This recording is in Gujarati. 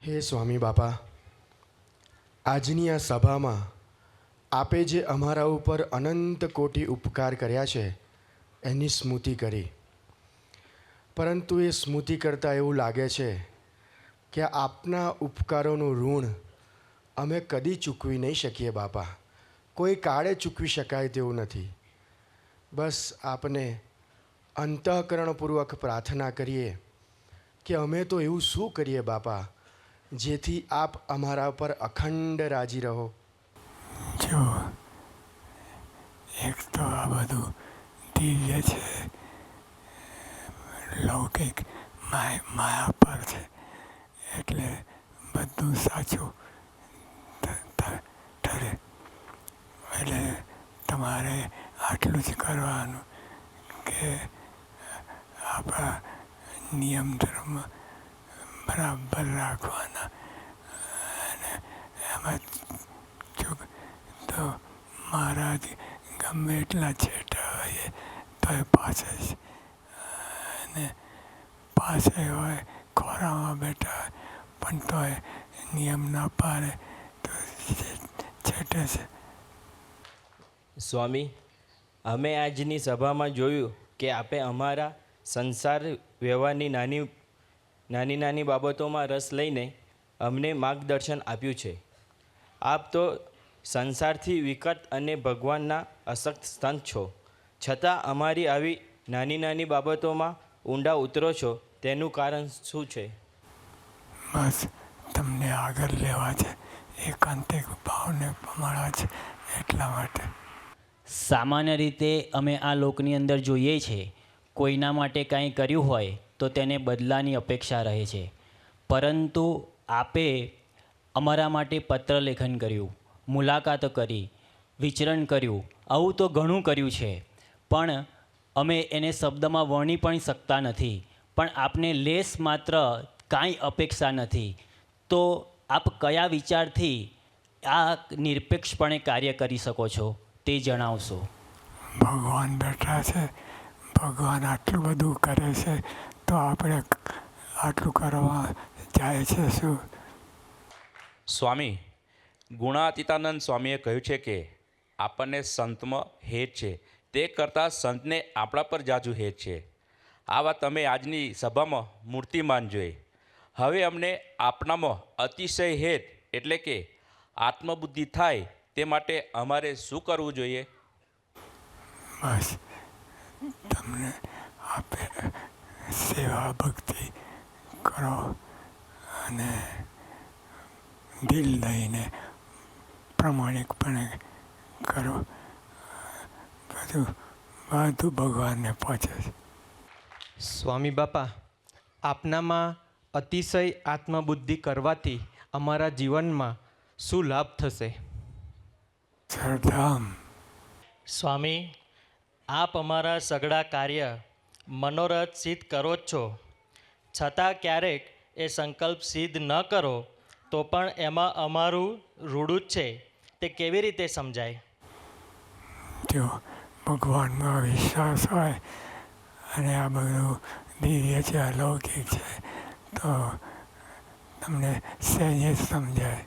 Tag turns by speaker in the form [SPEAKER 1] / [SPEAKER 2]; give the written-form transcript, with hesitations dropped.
[SPEAKER 1] હે સ્વામી બાપા, આજની આ સભામાં આપે જે અમારા ઉપર અનંત કોટી ઉપકાર કર્યા છે એની સ્મૃતિ કરી, પરંતુ એ સ્મૃતિ કરતાં એવું લાગે છે કે આપના ઉપકારોનું ઋણ અમે કદી ચૂકવી નહીં શકીએ બાપા. કોઈ કાળે ચૂકવી શકાય તેવું નથી. બસ આપને અંતઃકરણપૂર્વક પ્રાર્થના કરીએ કે અમે તો એવું શું કરીએ બાપા જેથી આપ અમારા પર અખંડ રાજી રહો.
[SPEAKER 2] જો એક તો આ બધું દિવ્ય છે, લૌકિક માયા પર છે, એટલે બધું સાચું ઠરે. એટલે તમારે આટલું જ કરવાનું કે આપણા નિયમ ધર્મ બરાબર રાખવાના, અને એમાં ચૂક તો મહારાજ ગમે એટલા છેટા હોય તો એ પાસે જ, અને પાસે હોય ખોરામાં બેઠા હોય પણ તોય નિયમ ના પાડે તો છેટે છે.
[SPEAKER 3] સ્વામી, અમે આજની સભામાં જોયું કે આપે અમારા સંસાર વ્યવહારની નાની નાની બાબતોમાં રસ લઈને અમને માર્ગદર્શન આપ્યું છે. આપ તો સંસારથી વિકટ અને ભગવાનના અશક્ત સંત છો, છતાં અમારી આવી નાની નાની બાબતોમાં ઊંડા ઉતરો છો, તેનું કારણ શું છે?
[SPEAKER 2] બસ તમને આગળ લેવા છે, એકાંતિક ભાવને પ્રમાણવા છે, એટલા માટે.
[SPEAKER 4] સામાન્ય રીતે અમે આ લોકની અંદર જોઈએ છીએ, કોઈના માટે કાંઈ કર્યું હોય તો તેને બદલાની અપેક્ષા રહે છે. પરંતુ આપે અમારા માટે પત્ર લેખન કર્યું, મુલાકાત કરી, વિચરણ કર્યું, આવું તો ઘણું કર્યું છે, પણ અમે એને શબ્દમાં વર્ણી પણ શકતા નથી. પણ આપને લેસ માત્ર કાંઈ અપેક્ષા નથી, તો આપ કયા વિચારથી આ નિરપેક્ષપણે કાર્ય કરી શકો છો તે જણાવશો.
[SPEAKER 2] ભગવાન બેઠા છે, ભગવાન આટલું બધું કરે છે તો આપણે આટલું કરવા જાય છે શું?
[SPEAKER 5] સ્વામી, ગુણાતીતાનંદ સ્વામીએ કહ્યું છે કે આપણને સંતમાં હેત છે, તે કરતાં સંતને આપણા પર જાજુ હેત છે. આ વાત અમે આજની સભામાં મૂર્તિમાન જોઈ. હવે અમને આપણામાં અતિશય હેત એટલે કે આત્મબુદ્ધિ થાય તે માટે અમારે શું કરવું જોઈએ?
[SPEAKER 2] બસ તમને આપે સેવા ભક્તિ કરો અને દિલ દઈને પ્રમાણિકપણે કરો, બધું ભગવાનને પહોંચે છે.
[SPEAKER 6] સ્વામી બાપા, આપનામાં અતિશય આત્મબુદ્ધિ કરવાથી અમારા જીવનમાં શું લાભ થશે?
[SPEAKER 2] સરધામ.
[SPEAKER 7] સ્વામી, આપ અમારા સઘળા કાર્ય મનોરથ સિદ્ધ કરો જ છો, છતાં ક્યારેક એ સંકલ્પ સિદ્ધ ન કરો તો પણ એમાં અમારું રૂડું જ છે, તે કેવી રીતે સમજાય?
[SPEAKER 2] જો ભગવાનમાં વિશ્વાસ હોય અને આ બધું દિવ્ય છે, અલૌકિક છે, તો તમને સહેજે સમજાય.